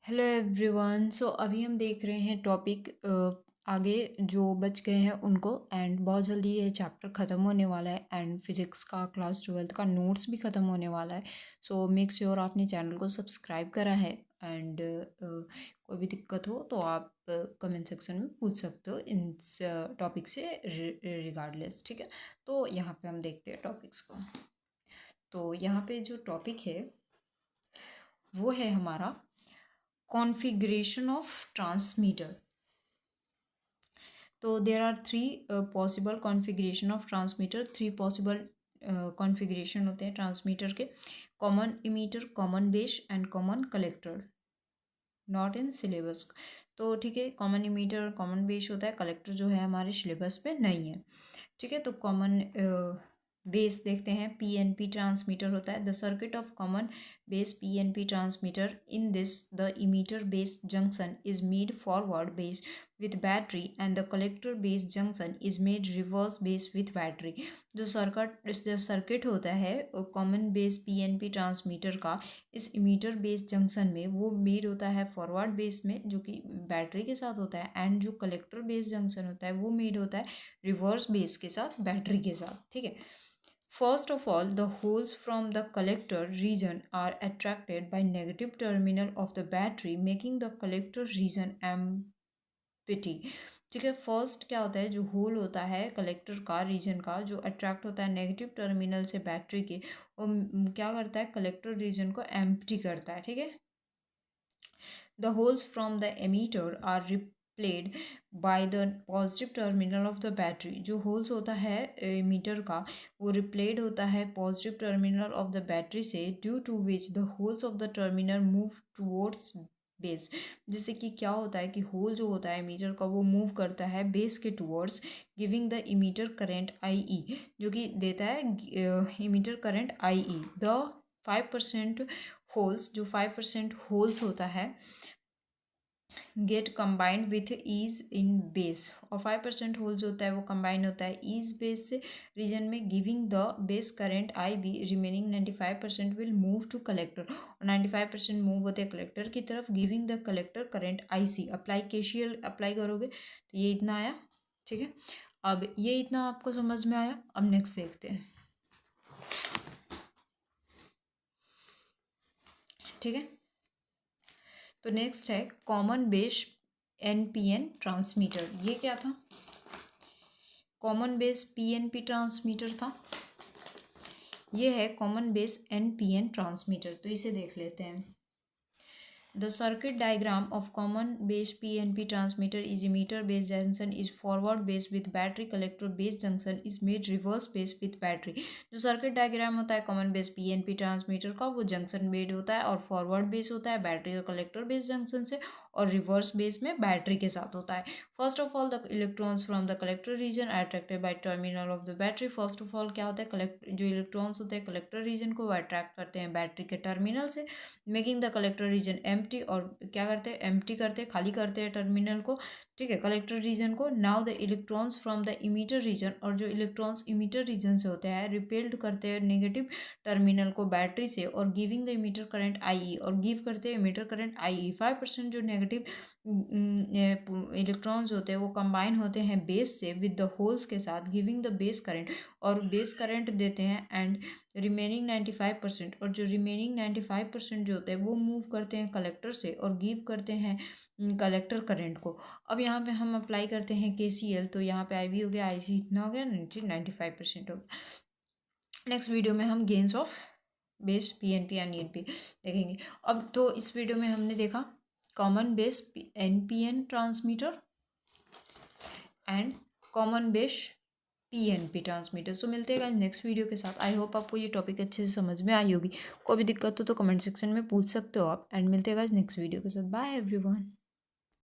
Hello everyone. सो अभी हम देख रहे हैं टॉपिक आगे जो बच गए हैं उनको, एंड बहुत जल्दी ये चैप्टर ख़त्म होने वाला है एंड फिज़िक्स का क्लास 12th का नोट्स भी ख़त्म होने वाला है। सो मेक श्योर आपने चैनल को सब्सक्राइब करा है एंड कोई भी दिक्कत हो तो आप कमेंट सेक्शन में पूछ सकते हो इन टॉपिक से रिगार्डलेस, ठीक है। तो यहाँ पे हम देखते हैं टॉपिक्स को। तो यहाँ पे जो टॉपिक है वो है हमारा configuration of transmitter. तो there are three possible configuration of transmitter, three possible configuration होते हैं ट्रांसमीटर के: common emitter, common base and common collector. Not in syllabus. तो ठीक है, कॉमन इमीटर और कॉमन बेस होता है, कलेक्टर जो है हमारे सिलेबस पे नहीं है, ठीक है। तो कॉमन बेस देखते हैं, पीएनपी ट्रांसमीटर होता है। The circuit of common base PNP transmitter, in this the emitter base junction is made forward base with battery and the collector base junction is made reverse base with battery. जो circuit होता है common base PNP transmitter का इस emitter base junction में, वो made होता है forward base में जो कि बैटरी के साथ होता है, एंड जो कलेक्टर बेस जंक्शन होता है वो मेड होता है रिवर्स बेस के साथ, बैटरी के साथ, ठीक है। First of all, the holes from the collector region are attracted by negative terminal of the battery, making the collector region empty. ठीक है, फर्स्ट क्या होता है, जो होल होता है कलेक्टर का रीजन का, जो अट्रैक्ट होता है नेगेटिव टर्मिनल से बैटरी के, वो क्या करता है, कलेक्टर रीजन को एम्प्टी करता है, ठीक है। The holes from the emitter are replayed by the positive terminal of the battery. जो holes होता है emitter का, वो replayed होता है positive terminal of the battery से, due to which the holes of the terminal move towards base. जिससे कि क्या होता है कि होल जो होता है मीटर का वो मूव करता है बेस के towards, giving the emitter current I E, जो कि देता है emitter current I E. The 5% holes, जो 5% होल्स होता है, get combined with e's in base, और 5% होल्स होता है वो कंबाइन होता है ईज बेस से रीजन में, giving the base current I B. Remaining 95% will move to collector, और 95% मूव होते हैं कलेक्टर की तरफ, giving the collector current I C. Apply KCL apply करोगे तो ये इतना आया, ठीक है। अब ये इतना आपको समझ में आया, अब नेक्स्ट देखते हैं, ठीक है। तो नेक्स्ट है कॉमन बेस एनपीएन ट्रांसमीटर। ये क्या था, कॉमन बेस पीएनपी ट्रांसमीटर था, ये है कॉमन बेस एनपीएन ट्रांसमीटर। तो इसे देख लेते हैं। The circuit diagram of common base PNP transmitter is emitter base junction is forward base with battery, collector base junction is made reverse base with battery. जो circuit diagram होता है common base PNP transmitter का, वो junction made होता है और forward base होता है बैटरी और कलेक्टर बेस जंक्शन से, और रिवर्स बेस में बैटरी के साथ होता है। First of all the electrons from the collector region are attracted by terminal of the battery. First of all क्या होता है, कलेक्ट जो इलेक्ट्रॉन्स होते हैं कलेक्टर रीजन को वो अट्रैक्ट करते हैं बैटरी के टर्मिनल से, making the collector region empty, और क्या करते हैं, एम्प्टी करते हैं, खाली करते हैं टर्मिनल को, ठीक है, कलेक्टर रीजन को। Now the electrons from the emitter region, और जो इलेक्ट्रॉन्स इमीटर रीजन से होते हैं रिपेल्ड करते हैं नेगेटिव टर्मिनल को बैटरी से, और giving the emitter current I E, और गिव करते हैं इमीटर करंट आई ई। 5% जो नेगेटिव इलेक्ट्रॉन्स होते हैं वो कंबाइन होते हैं बेस से विद द होल्स के साथ, गिविंग द बेस करंट, और बेस करंट देते हैं, एंड रिमेनिंग 95%, और जो रिमेनिंग 95% जो होते हैं वो मूव करते हैं कलेक्टर से और गिव करते हैं कलेक्टर करंट को। अब यहाँ पे हम अप्लाई करते हैं केसीएल, तो यहाँ पे आईवी हो गया, आईसी इतना हो गया, 95% हो गया। नेक्स्ट वीडियो में हम gains of base PNP and ENP देखेंगे। अब तो इस वीडियो में हमने देखा common base NPN transmitter and common base PNP transmitter. So मिलते हैं नेक्स्ट वीडियो के साथ। आई होप आपको ये टॉपिक अच्छे से समझ में आई होगी। कोई भी दिक्कत हो तो कमेंट सेक्शन में पूछ सकते हो आप, एंड मिलते हैं नेक्स्ट वीडियो के साथ। Bye everyone.